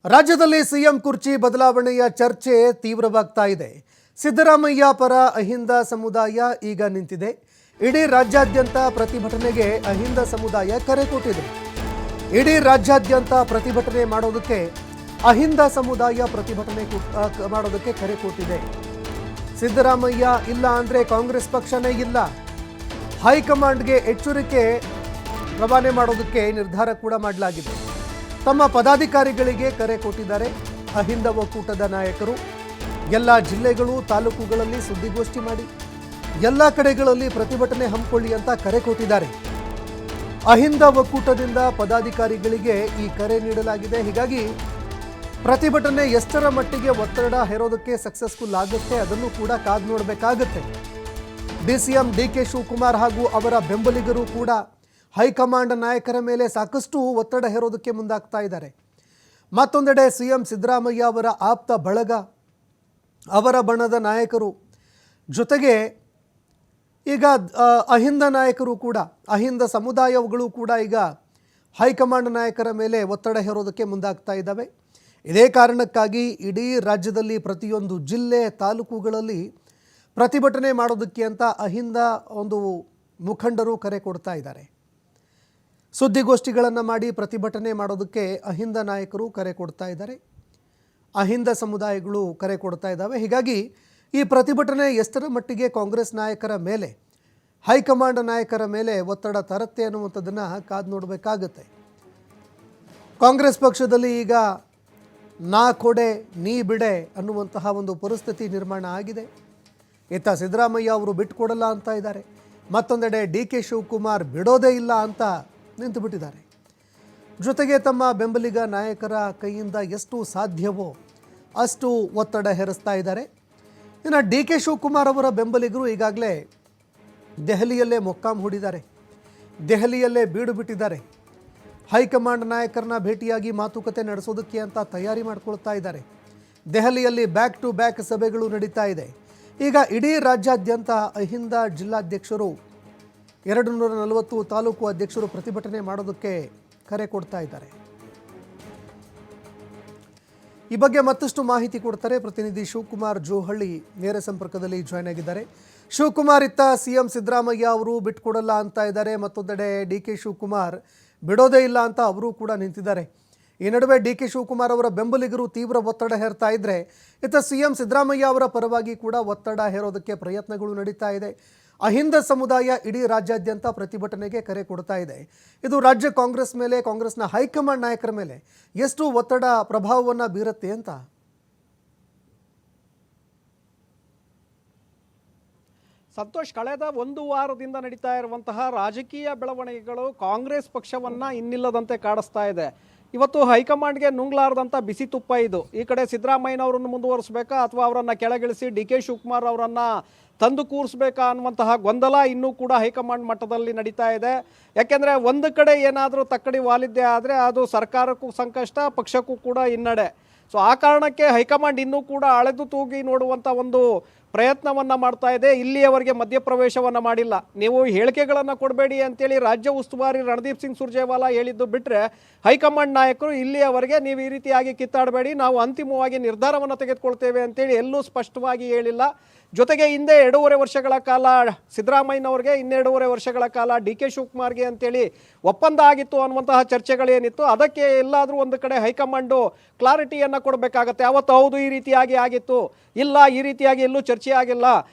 ರಾಜ್ಯದಲ್ಲಿ ಸಿಎಂ ಕುರ್ಚಿ ಬದಲಾವಣೆಯ ಚರ್ಚೆ ತೀವ್ರವಾಗ್ತಾ ಇದೆ. ಸಿದ್ದರಾಮಯ್ಯ ಪರ ಅಹಿಂದ ಸಮುದಾಯ ಈಗ ನಿಂತಿದೆ. ಇಡೀ ರಾಜ್ಯಾದ್ಯಂತ ಪ್ರತಿಭಟನೆಗೆ ಅಹಿಂದ ಸಮುದಾಯ ಕರೆ ಕೊಟ್ಟಿದೆ. ಇಡೀ ರಾಜ್ಯಾದ್ಯಂತ ಪ್ರತಿಭಟನೆ ಮಾಡೋದಕ್ಕೆ ಅಹಿಂದ ಸಮುದಾಯ ಪ್ರತಿಭಟನೆ ಮಾಡೋದಕ್ಕೆ ಕರೆ ಕೊಟ್ಟಿದೆ. ಸಿದ್ದರಾಮಯ್ಯ ಇಲ್ಲ ಅಂದ್ರೆ ಕಾಂಗ್ರೆಸ್ ಪಕ್ಷನೇ ಇಲ್ಲ. ಹೈಕಮಾಂಡ್ಗೆ ಎಚ್ಚರಿಕೆ ರವಾನೆ ಮಾಡೋದಕ್ಕೆ ನಿರ್ಧಾರ ಕೂಡ ಮಾಡಲಾಗಿದೆ. ತಮ್ಮ ಪದಾಧಿಕಾರಿಗಳಿಗೆ ಕರೆ ಕೊಟ್ಟಿದ್ದಾರೆ ಅಹಿಂದ ಒಕ್ಕೂಟದ ನಾಯಕರು. ಎಲ್ಲ ಜಿಲ್ಲೆಗಳು ತಾಲೂಕುಗಳಲ್ಲಿ ಸುದ್ದಿಗೋಷ್ಠಿ ಮಾಡಿ ಎಲ್ಲ ಕಡೆಗಳಲ್ಲಿ ಪ್ರತಿಭಟನೆ ಹಮ್ಮಿಕೊಳ್ಳಿ ಅಂತ ಕರೆ ಕೊಟ್ಟಿದ್ದಾರೆ. ಅಹಿಂದ ಒಕ್ಕೂಟದಿಂದ ಪದಾಧಿಕಾರಿಗಳಿಗೆ ಈ ಕರೆ ನೀಡಲಾಗಿದೆ. ಹೀಗಾಗಿ ಪ್ರತಿಭಟನೆ ಎಷ್ಟರ ಮಟ್ಟಿಗೆ ಒತ್ತಡ ಹೇರೋದಕ್ಕೆ ಸಕ್ಸಸ್ಫುಲ್ ಆಗುತ್ತೆ ಅದನ್ನು ಕೂಡ ಕಾದು ನೋಡಬೇಕಾಗುತ್ತೆ. ಡಿಸಿಎಂ ಡಿಕೆ ಶಿವಕುಮಾರ್ ಹಾಗೂ ಅವರ ಬೆಂಬಲಿಗರು ಕೂಡ ಹೈಕಮಾಂಡ್ ನಾಯಕರ ಮೇಲೆ ಸಾಕಷ್ಟು ಒತ್ತಡ ಹೇರೋದಕ್ಕೆ ಮುಂದಾಗ್ತಾ ಇದ್ದಾರೆ. ಮತ್ತೊಂದೆಡೆ ಸಿಎಂ ಸಿದ್ದರಾಮಯ್ಯ ಅವರ ಆಪ್ತ ಬಳಗ, ಅವರ ಬಣದ ನಾಯಕರು ಜೊತೆಗೆ ಈಗ ಅಹಿಂದ ನಾಯಕರು ಕೂಡ, ಅಹಿಂದ ಸಮುದಾಯಗಳು ಕೂಡ ಈಗ ಹೈಕಮಾಂಡ್ ನಾಯಕರ ಮೇಲೆ ಒತ್ತಡ ಹೇರೋದಕ್ಕೆ ಮುಂದಾಗ್ತಾ ಇದ್ದಾವೆ. ಇದೇ ಕಾರಣಕ್ಕಾಗಿ ಇಡೀ ರಾಜ್ಯದಲ್ಲಿ ಪ್ರತಿಯೊಂದು ಜಿಲ್ಲೆ ತಾಲೂಕುಗಳಲ್ಲಿ ಪ್ರತಿಭಟನೆ ಮಾಡೋದಕ್ಕೆ ಅಂತ ಅಹಿಂದ ಒಂದು ಮುಖಂಡರು ಕರೆ ಕೊಡ್ತಾ ಇದ್ದಾರೆ. ಸುದ್ದಿಗೋಷ್ಠಿಗಳನ್ನು ಮಾಡಿ ಪ್ರತಿಭಟನೆ ಮಾಡೋದಕ್ಕೆ ಅಹಿಂದ ನಾಯಕರು ಕರೆ ಕೊಡ್ತಾ ಇದ್ದಾರೆ. ಅಹಿಂದ ಸಮುದಾಯಗಳು ಕರೆ ಕೊಡ್ತಾ ಇದ್ದಾವೆ. ಹೀಗಾಗಿ ಈ ಪ್ರತಿಭಟನೆ ಎಷ್ಟರ ಮಟ್ಟಿಗೆ ಕಾಂಗ್ರೆಸ್ ನಾಯಕರ ಮೇಲೆ, ಹೈಕಮಾಂಡ್ ನಾಯಕರ ಮೇಲೆ ಒತ್ತಡ ತರುತ್ತೆ ಅನ್ನುವಂಥದ್ದನ್ನು ಕಾದು ನೋಡಬೇಕಾಗುತ್ತೆ. ಕಾಂಗ್ರೆಸ್ ಪಕ್ಷದಲ್ಲಿ ಈಗ ನಾ ಕೊಡೆ ನೀ ಬಿಡೆ ಅನ್ನುವಂತಹ ಒಂದು ಪರಿಸ್ಥಿತಿ ನಿರ್ಮಾಣ ಆಗಿದೆ. ಇತ್ತ ಸಿದ್ದರಾಮಯ್ಯ ಅವರು ಬಿಟ್ಟುಕೊಡಲ್ಲ ಅಂತ ಇದ್ದಾರೆ. ಮತ್ತೊಂದೆಡೆ ಡಿ ಕೆ ಶಿವಕುಮಾರ್ ಬಿಡೋದೇ ಇಲ್ಲ ಅಂತ ನಿಂತು ಬಿಟ್ಟಿದ್ದಾರೆ. ಜೊತೆಗೆ ತಮ್ಮ ಬೆಂಬಲಿಗ ನಾಯಕರ ಕೈಯಿಂದ ಎಷ್ಟು ಸಾಧ್ಯವೋ ಅಷ್ಟು ಒತ್ತಡ ಹೇರಿಸ್ತಾ ಇದ್ದಾರೆ. ಇನ್ನು ಡಿ ಕೆ ಶಿವಕುಮಾರ್ ಅವರ ಬೆಂಬಲಿಗರು ಈಗಾಗಲೇ ದೆಹಲಿಯಲ್ಲೇ ಮೊಕ್ಕಾಂ ಹೂಡಿದ್ದಾರೆ, ದೆಹಲಿಯಲ್ಲೇ ಬೀಡು ಬಿಟ್ಟಿದ್ದಾರೆ. ಹೈಕಮಾಂಡ್ ನಾಯಕರನ್ನ ಭೇಟಿಯಾಗಿ ಮಾತುಕತೆ ನಡೆಸೋದಕ್ಕೆ ಅಂತ ತಯಾರಿ ಮಾಡ್ಕೊಳ್ತಾ ಇದ್ದಾರೆ. ದೆಹಲಿಯಲ್ಲಿ ಬ್ಯಾಕ್ ಟು ಬ್ಯಾಕ್ ಸಭೆಗಳು ನಡೀತಾ ಇದೆ. ಈಗ ಇಡೀ ರಾಜ್ಯಾದ್ಯಂತ ಅಹಿಂದ ಜಿಲ್ಲಾಧ್ಯಕ್ಷರು, 240 ತಾಲೂಕು ಅಧ್ಯಕ್ಷರು ಪ್ರತಿಭಟನೆ ಮಾಡೋದಕ್ಕೆ ಕರೆ ಕೊಡ್ತಾ ಇದ್ದಾರೆ. ಈ ಬಗ್ಗೆ ಮತ್ತಷ್ಟು ಮಾಹಿತಿ ಕೊಡ್ತಾರೆ ಪ್ರತಿನಿಧಿ ಶಿವಕುಮಾರ್ ಜೋಹಳ್ಳಿ ನೇರ ಸಂಪರ್ಕದಲ್ಲಿ ಜಾಯ್ನ್ ಆಗಿದ್ದಾರೆ. ಶಿವಕುಮಾರ್, ಇತ್ತ ಸಿಎಂ ಸಿದ್ದರಾಮಯ್ಯ ಅವರು ಬಿಟ್ಕೊಡಲ್ಲ ಅಂತ ಇದ್ದಾರೆ, ಮತ್ತೊಂದೆಡೆ ಡಿ ಕೆ ಶಿವಕುಮಾರ್ ಬಿಡೋದೇ ಇಲ್ಲ ಅಂತ ಅವರು ಕೂಡ ನಿಂತಿದ್ದಾರೆ. ಈ ನಡುವೆ ಡಿ ಕೆ ಶಿವಕುಮಾರ್ ಅವರ ಬೆಂಬಲಿಗರು ತೀವ್ರ ಒತ್ತಡ ಹೇರ್ತಾ ಇದ್ರೆ, ಇತ್ತ ಸಿಎಂ ಸಿದ್ದರಾಮಯ್ಯ ಅವರ ಪರವಾಗಿ ಕೂಡ ಒತ್ತಡ ಹೇರೋದಕ್ಕೆ ಪ್ರಯತ್ನಗಳು ನಡೀತಾ ಇದೆ. ಅಹಿಂದ ಸಮುದಾಯ ಇಡೀ ರಾಜ್ಯಾದ್ಯಂತ ಪ್ರತಿಭಟನೆಗೆ ಕರೆ ಕೊಡ್ತಾ ಇದೆ. ಇದು ರಾಜ್ಯ ಕಾಂಗ್ರೆಸ್ ಮೇಲೆ, ಕಾಂಗ್ರೆಸ್ನ ಹೈಕಮಾಂಡ್ ನಾಯಕರ ಮೇಲೆ ಎಷ್ಟು ಒತ್ತಡ ಪ್ರಭಾವವನ್ನು ಬೀರುತ್ತೆ ಅಂತ? ಸಂತೋಷ್, ಕಳೆದ ಒಂದು ವಾರದಿಂದ ನಡೀತಾ ಇರುವಂತಹ ರಾಜಕೀಯ ಬೆಳವಣಿಗೆಗಳು ಕಾಂಗ್ರೆಸ್ ಪಕ್ಷವನ್ನ ಇನ್ನಿಲ್ಲದಂತೆ ಕಾಡಿಸ್ತಾ ಇದೆ. ಇವತ್ತು ಹೈಕಮಾಂಡ್ಗೆ ನುಂಗ್ಲಾರದಂಥ ಬಿಸಿ ತುಪ್ಪ ಇದು. ಈ ಕಡೆ ಸಿದ್ದರಾಮಯ್ಯನವರನ್ನು ಮುಂದುವರಿಸಬೇಕಾ ಅಥವಾ ಅವರನ್ನು ಕೆಳಗಿಳಿಸಿ ಡಿ ಕೆ ಶಿವಕುಮಾರ್ ಅವರನ್ನು ತಂದು ಕೂರಿಸ್ಬೇಕಾ ಅನ್ನುವಂತಹ ಗೊಂದಲ ಇನ್ನೂ ಕೂಡ ಹೈಕಮಾಂಡ್ ಮಟ್ಟದಲ್ಲಿ ನಡೀತಾ ಇದೆ. ಯಾಕೆಂದರೆ ಒಂದು ಕಡೆ ಏನಾದರೂ ತಕ್ಕಡಿ ವಾಲಿದ್ದೆ ಆದರೆ ಅದು ಸರ್ಕಾರಕ್ಕೂ ಸಂಕಷ್ಟ, ಪಕ್ಷಕ್ಕೂ ಕೂಡ ಹಿನ್ನಡೆ. ಸೊ ಆ ಕಾರಣಕ್ಕೆ ಹೈಕಮಾಂಡ್ ಇನ್ನೂ ಕೂಡ ಅಳೆದು ತೂಗಿ ನೋಡುವಂಥ ಒಂದು ಪ್ರಯತ್ನವನ್ನು ಮಾಡ್ತಾ ಇದೆ. ಇಲ್ಲಿಯವರೆಗೆ ಮಧ್ಯಪ್ರವೇಶವನ್ನು ಮಾಡಿಲ್ಲ. ನೀವು ಹೇಳಿಕೆಗಳನ್ನು ಕೊಡಬೇಡಿ ಅಂತೇಳಿ ರಾಜ್ಯ ಉಸ್ತುವಾರಿ ರಣದೀಪ್ ಸಿಂಗ್ ಸುರ್ಜೇವಾಲಾ ಹೇಳಿದ್ದು ಬಿಟ್ಟರೆ ಹೈಕಮಾಂಡ್ ನಾಯಕರು ಇಲ್ಲಿಯವರೆಗೆ ನೀವು ಈ ರೀತಿಯಾಗಿ ಕಿತ್ತಾಡಬೇಡಿ, ನಾವು ಅಂತಿಮವಾಗಿ ನಿರ್ಧಾರವನ್ನು ತೆಗೆದುಕೊಳ್ತೇವೆ ಅಂತೇಳಿ ಎಲ್ಲೂ ಸ್ಪಷ್ಟವಾಗಿ ಹೇಳಿಲ್ಲ. ಜೊತೆಗೆ ಹಿಂದೆ 2.5 ವರ್ಷಗಳ ಕಾಲ ಸಿದ್ದರಾಮಯ್ಯನವ್ರಿಗೆ, 2.5 ವರ್ಷಗಳ ಕಾಲ ಡಿ ಕೆ ಶಿವಕುಮಾರ್ಗೆ ಅಂತೇಳಿ ಒಪ್ಪಂದ ಆಗಿತ್ತು ಅನ್ನುವಂತಹ ಚರ್ಚೆಗಳೇನಿತ್ತು, ಅದಕ್ಕೆ ಎಲ್ಲಾದರೂ ಒಂದು ಕಡೆ ಹೈಕಮಾಂಡು ಕ್ಲಾರಿಟಿಯನ್ನು ಕೊಡಬೇಕಾಗತ್ತೆ. ಅವತ್ತು ಹೌದು ಈ ರೀತಿಯಾಗಿ ಆಗಿತ್ತು, ಇಲ್ಲ ಈ ರೀತಿಯಾಗಿ ಎಲ್ಲೂ ಚರ್ಚೆ ಆಗಿಲ್ಲ,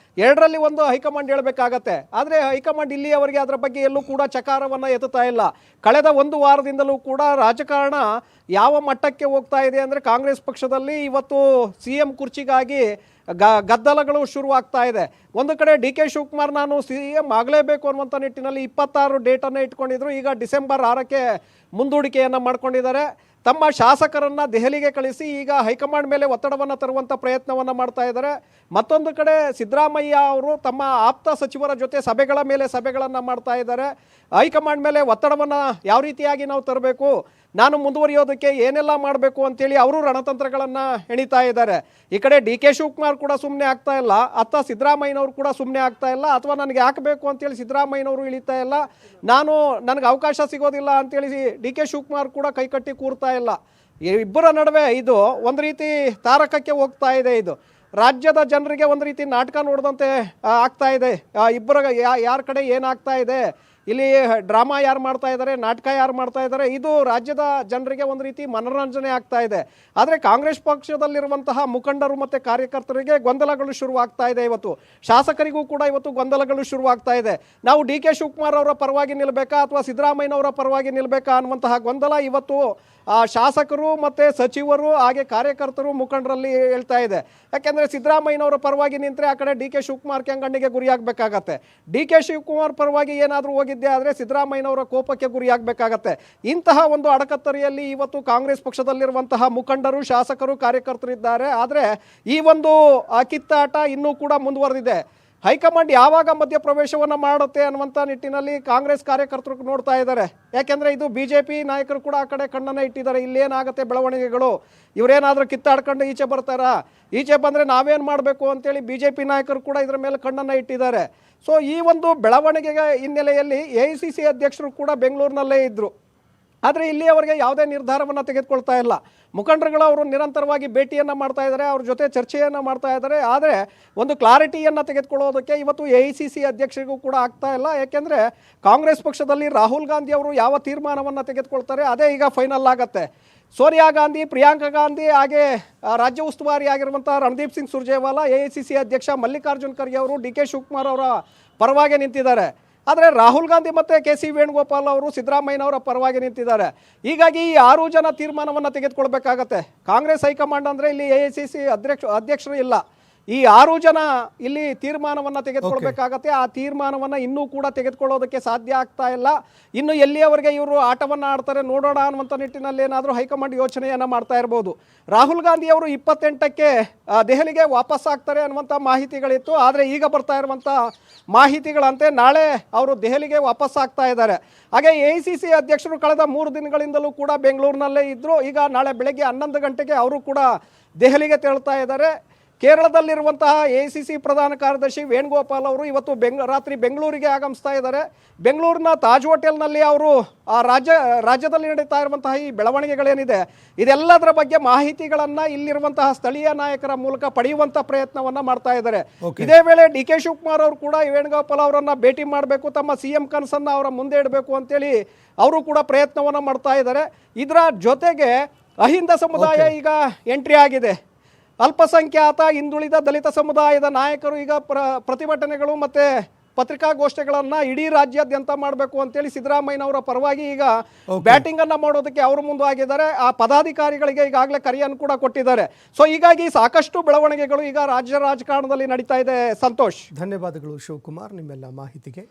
ಎರಡರಲ್ಲಿ ಒಂದು ಹೈಕಮಾಂಡ್ ಹೇಳಬೇಕಾಗತ್ತೆ. ಆದರೆ ಹೈಕಮಾಂಡ್ ಇಲ್ಲಿಯವರೆಗೆ ಅದರ ಬಗ್ಗೆ ಎಲ್ಲೂ ಕೂಡ ಚಕಾರವನ್ನು ಎತ್ತುತ್ತಾ ಇಲ್ಲ. ಕಳೆದ ಒಂದು ವಾರದಿಂದಲೂ ಕೂಡ ರಾಜಕಾರಣ ಯಾವ ಮಟ್ಟಕ್ಕೆ ಹೋಗ್ತಾ ಇದೆ ಅಂದರೆ, ಕಾಂಗ್ರೆಸ್ ಪಕ್ಷದಲ್ಲಿ ಇವತ್ತು ಸಿಎಂ ಕುರ್ಚಿಗಾಗಿ ಗದ್ದಲಗಳು ಶುರುವಾಗ್ತಾ ಇದೆ. ಒಂದು ಕಡೆ ಡಿ ಕೆ ಶಿವಕುಮಾರ್ ನಾನು ಸಿಎಂ ಆಗಲೇಬೇಕು ಅನ್ನುವಂಥ ನಿಟ್ಟಿನಲ್ಲಿ 26 ಡೇಟನ್ನು ಇಟ್ಕೊಂಡಿದ್ರು. ಈಗ ಡಿಸೆಂಬರ್ 6ಕ್ಕೆ ಮುಂದೂಡಿಕೆಯನ್ನು ಮಾಡ್ಕೊಂಡಿದ್ದಾರೆ. ತಮ್ಮ ಶಾಸಕರನ್ನು ದೆಹಲಿಗೆ ಕಳಿಸಿ ಈಗ ಹೈಕಮಾಂಡ್ ಮೇಲೆ ಒತ್ತಡವನ್ನು ತರುವಂಥ ಪ್ರಯತ್ನವನ್ನು ಮಾಡ್ತಾ ಇದ್ದಾರೆ. ಮತ್ತೊಂದು ಕಡೆ ಸಿದ್ದರಾಮಯ್ಯ ಅವರು ತಮ್ಮ ಆಪ್ತ ಸಚಿವರ ಜೊತೆ ಸಭೆಗಳ ಮೇಲೆ ಸಭೆಗಳನ್ನು ಮಾಡ್ತಾ ಇದ್ದಾರೆ. ಹೈಕಮಾಂಡ್ ಮೇಲೆ ಒತ್ತಡವನ್ನು ಯಾವ ರೀತಿಯಾಗಿ ನಾವು ತರಬೇಕು, ನಾನು ಮುಂದುವರಿಯೋದಕ್ಕೆ ಏನೆಲ್ಲ ಮಾಡಬೇಕು ಅಂತೇಳಿ ಅವರು ರಣತಂತ್ರಗಳನ್ನು ಹೆಣಿತಾ ಇದ್ದಾರೆ. ಈ ಕಡೆ ಡಿ ಕೆ ಶಿವಕುಮಾರ್ ಕೂಡ ಸುಮ್ಮನೆ ಆಗ್ತಾ ಇಲ್ಲ, ಅತ್ತ ಸಿದ್ದರಾಮಯ್ಯನವರು ಕೂಡ ಸುಮ್ಮನೆ ಆಗ್ತಾ ಇಲ್ಲ. ಅಥವಾ ನನಗೆ ಹಾಕಬೇಕು ಅಂತೇಳಿ ಸಿದ್ದರಾಮಯ್ಯನವರು ಇಳಿತಾ ಇಲ್ಲ, ನನಗೆ ಅವಕಾಶ ಸಿಗೋದಿಲ್ಲ ಅಂತೇಳಿ ಡಿ ಕೆ ಶಿವಕುಮಾರ್ ಕೂಡ ಕೈಕಟ್ಟಿ ಕೂರ್ತಾ ಇಲ್ಲ. ಈ ಇಬ್ಬರ ನಡುವೆ ಇದು ಒಂದು ರೀತಿ ತಾರಕಕ್ಕೆ ಹೋಗ್ತಾ ಇದೆ. ಇದು ರಾಜ್ಯದ ಜನರಿಗೆ ಒಂದು ರೀತಿ ನಾಟಕ ನೋಡಿದಂತೆ ಆಗ್ತಾ ಇದೆ. ಇಬ್ಬರ ಯಾರ ಕಡೆ ಏನಾಗ್ತಾ ಇದೆ, ಇಲ್ಲಿ ಡ್ರಾಮಾ ಯಾರು ಮಾಡ್ತಾ ಇದ್ದಾರೆ, ನಾಟಕ ಯಾರು ಮಾಡ್ತಾ ಇದ್ದಾರೆ, ಇದು ರಾಜ್ಯದ ಜನರಿಗೆ ಒಂದು ರೀತಿ ಮನೋರಂಜನೆ ಆಗ್ತಾ ಇದೆ. ಆದರೆ ಕಾಂಗ್ರೆಸ್ ಪಕ್ಷದಲ್ಲಿರುವಂತಹ ಮುಖಂಡರು ಮತ್ತು ಕಾರ್ಯಕರ್ತರಿಗೆ ಗೊಂದಲಗಳು ಶುರುವಾಗ್ತಾ ಇದೆ. ಇವತ್ತು ಶಾಸಕರಿಗೂ ಕೂಡ ಇವತ್ತು ಗೊಂದಲಗಳು ಶುರುವಾಗ್ತಾ ಇದೆ. ನಾವು ಡಿ ಕೆ ಶಿವಕುಮಾರ್ ಅವರ ಪರವಾಗಿ ನಿಲ್ಲಬೇಕಾ ಅಥವಾ ಸಿದ್ದರಾಮಯ್ಯನವರ ಪರವಾಗಿ ನಿಲ್ಲಬೇಕಾ ಅನ್ನುವಂತಹ ಗೊಂದಲ ಇವತ್ತು ಶಾಸಕರು ಮತ್ತು ಸಚಿವರು ಹಾಗೆ ಕಾರ್ಯಕರ್ತರು ಮುಖಂಡರಲ್ಲಿ ಹೇಳ್ತಾ ಇದೆ. ಯಾಕೆಂದರೆ ಸಿದ್ದರಾಮಯ್ಯನವರ ಪರವಾಗಿ ನಿಂತರೆ ಆ ಕಡೆ ಡಿ ಕೆ ಶಿವಕುಮಾರ್ ಕೆಂಗಣ್ಣಿಗೆ ಗುರಿಯಾಗಬೇಕಾಗತ್ತೆ. ಡಿ ಕೆ ಶಿವಕುಮಾರ್ ಪರವಾಗಿ ಏನಾದರೂ ಹೋಗಿದ್ದೆ ಆದರೆ ಸಿದ್ದರಾಮಯ್ಯನವರ ಕೋಪಕ್ಕೆ ಗುರಿಯಾಗಬೇಕಾಗತ್ತೆ. ಇಂತಹ ಒಂದು ಅಡಕತ್ತರಿಯಲ್ಲಿ ಇವತ್ತು ಕಾಂಗ್ರೆಸ್ ಪಕ್ಷದಲ್ಲಿರುವಂತಹ ಮುಖಂಡರು, ಶಾಸಕರು, ಕಾರ್ಯಕರ್ತರಿದ್ದಾರೆ. ಆದರೆ ಈ ಒಂದು ಕಿತ್ತಾಟ ಇನ್ನೂ ಕೂಡ ಮುಂದುವರೆದಿದೆ. ಹೈಕಮಾಂಡ್ ಯಾವಾಗ ಮಧ್ಯಪ್ರವೇಶವನ್ನು ಮಾಡುತ್ತೆ ಅನ್ನುವಂಥ ನಿಟ್ಟಿನಲ್ಲಿ ಕಾಂಗ್ರೆಸ್ ಕಾರ್ಯಕರ್ತರು ನೋಡ್ತಾ ಇದ್ದಾರೆ. ಯಾಕೆಂದರೆ ಇದು BJP ನಾಯಕರು ಕೂಡ ಆ ಕಡೆ ಕಣ್ಣನ್ನು ಇಟ್ಟಿದ್ದಾರೆ. ಇಲ್ಲೇನಾಗುತ್ತೆ ಬೆಳವಣಿಗೆಗಳು, ಇವರೇನಾದರೂ ಕಿತ್ತಾಡ್ಕೊಂಡು ಈಚೆ ಬರ್ತಾರಾ, ಈಚೆ ಬಂದರೆ ನಾವೇನು ಮಾಡಬೇಕು ಅಂತೇಳಿ BJP ನಾಯಕರು ಕೂಡ ಇದರ ಮೇಲೆ ಕಣ್ಣನ್ನು ಇಟ್ಟಿದ್ದಾರೆ. ಸೊ ಈ ಒಂದು ಬೆಳವಣಿಗೆಯ ಹಿನ್ನೆಲೆಯಲ್ಲಿ AICC ಅಧ್ಯಕ್ಷರು ಕೂಡ ಬೆಂಗಳೂರಿನಲ್ಲೇ ಇದ್ದರು. ಆದರೆ ಇಲ್ಲಿಯವರೆಗೆ ಯಾವುದೇ ನಿರ್ಧಾರವನ್ನು ತೆಗೆದುಕೊಳ್ತಾ ಇಲ್ಲ. ಮುಖಂಡರುಗಳು ಅವರು ನಿರಂತರವಾಗಿ ಭೇಟಿಯನ್ನು ಮಾಡ್ತಾ ಇದ್ದಾರೆ, ಅವ್ರ ಜೊತೆ ಚರ್ಚೆಯನ್ನು ಮಾಡ್ತಾ ಇದ್ದಾರೆ. ಆದರೆ ಒಂದು ಕ್ಲಾರಿಟಿಯನ್ನು ತೆಗೆದುಕೊಳ್ಳೋದಕ್ಕೆ ಇವತ್ತು AICC ಅಧ್ಯಕ್ಷರಿಗೂ ಕೂಡ ಆಗ್ತಾ ಇಲ್ಲ. ಯಾಕೆಂದರೆ ಕಾಂಗ್ರೆಸ್ ಪಕ್ಷದಲ್ಲಿ ರಾಹುಲ್ ಗಾಂಧಿ ಅವರು ಯಾವ ತೀರ್ಮಾನವನ್ನು ತೆಗೆದುಕೊಳ್ತಾರೆ ಅದೇ ಈಗ ಫೈನಲ್ ಆಗುತ್ತೆ. ಸೋನಿಯಾ ಗಾಂಧಿ, ಪ್ರಿಯಾಂಕಾ ಗಾಂಧಿ ಹಾಗೆ ರಾಜ್ಯ ಉಸ್ತುವಾರಿ ಆಗಿರುವಂಥ ರಣದೀಪ್ ಸಿಂಗ್ ಸುರ್ಜೇವಾಲಾ, AICC ಅಧ್ಯಕ್ಷ ಮಲ್ಲಿಕಾರ್ಜುನ್ ಖರ್ಗೆ ಅವರು ಡಿ ಕೆ ಶಿವಕುಮಾರ್ ಅವರ ಪರವಾಗಿ ನಿಂತಿದ್ದಾರೆ. ಆದರೆ ರಾಹುಲ್ ಗಾಂಧಿ ಮತ್ತು KC ವೇಣುಗೋಪಾಲ್ ಅವರು ಸಿದ್ದರಾಮಯ್ಯನವರ ಪರವಾಗಿ ನಿಂತಿದ್ದಾರೆ. ಹೀಗಾಗಿ ಈ 6 ಜನ ತೀರ್ಮಾನವನ್ನು ತೆಗೆದುಕೊಳ್ಬೇಕಾಗತ್ತೆ. ಕಾಂಗ್ರೆಸ್ ಹೈಕಮಾಂಡ್ ಅಂದರೆ ಇಲ್ಲಿ AICC ಅಧ್ಯಕ್ಷರು ಇಲ್ಲ. ಈ 6 ಜನ ಇಲ್ಲಿ ತೀರ್ಮಾನವನ್ನು ತೆಗೆದುಕೊಳ್ಬೇಕಾಗತ್ತೆ. ಆ ತೀರ್ಮಾನವನ್ನು ಇನ್ನೂ ಕೂಡ ತೆಗೆದುಕೊಳ್ಳೋದಕ್ಕೆ ಸಾಧ್ಯ ಆಗ್ತಾ ಇಲ್ಲ. ಇನ್ನು ಎಲ್ಲಿಯವರೆಗೆ ಇವರು ಆಟವನ್ನು ಆಡ್ತಾರೆ ನೋಡೋಣ ಅನ್ನುವಂಥ ನಿಟ್ಟಿನಲ್ಲಿ ಏನಾದರೂ ಹೈಕಮಾಂಡ್ ಯೋಚನೆಯನ್ನು ಮಾಡ್ತಾ ಇರ್ಬೋದು. ರಾಹುಲ್ ಗಾಂಧಿ ಅವರು 28ಕ್ಕೆ ದೆಹಲಿಗೆ ವಾಪಸ್ ಆಗ್ತಾರೆ ಅನ್ನುವಂಥ ಮಾಹಿತಿಗಳಿತ್ತು. ಆದರೆ ಈಗ ಬರ್ತಾ ಇರುವಂಥ ಮಾಹಿತಿಗಳಂತೆ ನಾಳೆ ಅವರು ದೆಹಲಿಗೆ ವಾಪಸ್ ಆಗ್ತಾ ಇದ್ದಾರೆ. ಹಾಗೆ AICC ಅಧ್ಯಕ್ಷರು ಕಳೆದ 3 ದಿನಗಳಿಂದಲೂ ಕೂಡ ಬೆಂಗಳೂರಿನಲ್ಲೇ ಇದ್ದರು. ಈಗ ನಾಳೆ ಬೆಳಗ್ಗೆ 11 ಗಂಟೆಗೆ ಅವರು ಕೂಡ ದೆಹಲಿಗೆ ತೆರಳ್ತಾ ಇದ್ದಾರೆ. ಕೇರಳದಲ್ಲಿರುವಂತಹ AICC ಪ್ರಧಾನ ಕಾರ್ಯದರ್ಶಿ ವೇಣುಗೋಪಾಲ್ ಅವರು ಇವತ್ತು ರಾತ್ರಿ ಬೆಂಗಳೂರಿಗೆ ಆಗಮಿಸ್ತಾ ಇದ್ದಾರೆ. ಬೆಂಗಳೂರಿನ ತಾಜ್ ಹೋಟೆಲ್ನಲ್ಲಿ ಅವರು ರಾಜ್ಯದಲ್ಲಿ ನಡೀತಾ ಇರುವಂತಹ ಈ ಬೆಳವಣಿಗೆಗಳೇನಿದೆ ಇದೆಲ್ಲದರ ಬಗ್ಗೆ ಮಾಹಿತಿಗಳನ್ನು ಇಲ್ಲಿರುವಂತಹ ಸ್ಥಳೀಯ ನಾಯಕರ ಮೂಲಕ ಪಡೆಯುವಂಥ ಪ್ರಯತ್ನವನ್ನು ಮಾಡ್ತಾ ಇದ್ದಾರೆ. ಇದೇ ವೇಳೆ ಡಿ ಕೆ ಶಿವಕುಮಾರ್ ಅವರು ಕೂಡ ವೇಣುಗೋಪಾಲ್ ಅವರನ್ನು ಭೇಟಿ ಮಾಡಬೇಕು, ತಮ್ಮ CM ಕನಸನ್ನು ಅವರ ಮುಂದೆ ಇಡಬೇಕು ಅಂತೇಳಿ ಅವರು ಕೂಡ ಪ್ರಯತ್ನವನ್ನು ಮಾಡ್ತಾ ಇದ್ದಾರೆ. ಇದರ ಜೊತೆಗೆ ಅಹಿಂದ ಸಮುದಾಯ ಈಗ ಎಂಟ್ರಿ ಆಗಿದೆ. ಅಲ್ಪಸಂಖ್ಯಾತ, ಹಿಂದುಳಿದ, ದಲಿತ ಸಮುದಾಯದ ನಾಯಕರು ಈಗ ಪ್ರತಿಭಟನೆಗಳು ಮತ್ತು ಪತ್ರಿಕಾಗೋಷ್ಠಿಗಳನ್ನು ಇಡೀ ರಾಜ್ಯಾದ್ಯಂತ ಮಾಡಬೇಕು ಅಂತೇಳಿ ಸಿದ್ದರಾಮಯ್ಯನವರ ಪರವಾಗಿ ಈಗ ಬ್ಯಾಟಿಂಗನ್ನು ಮಾಡೋದಕ್ಕೆ ಅವರು ಮುಂದಾಗಿದ್ದಾರೆ. ಆ ಪದಾಧಿಕಾರಿಗಳಿಗೆ ಈಗಾಗಲೇ ಕರೆಯನ್ನು ಕೂಡ ಕೊಟ್ಟಿದ್ದಾರೆ. ಸೊ ಹೀಗಾಗಿ ಸಾಕಷ್ಟು ಬೆಳವಣಿಗೆಗಳು ಈಗ ರಾಜ್ಯ ರಾಜಕಾರಣದಲ್ಲಿ ನಡೀತಾ ಇದೆ. ಸಂತೋಷ್, ಧನ್ಯವಾದಗಳು ಶಿವಕುಮಾರ್ ನಿಮ್ಮೆಲ್ಲ ಮಾಹಿತಿಗೆ.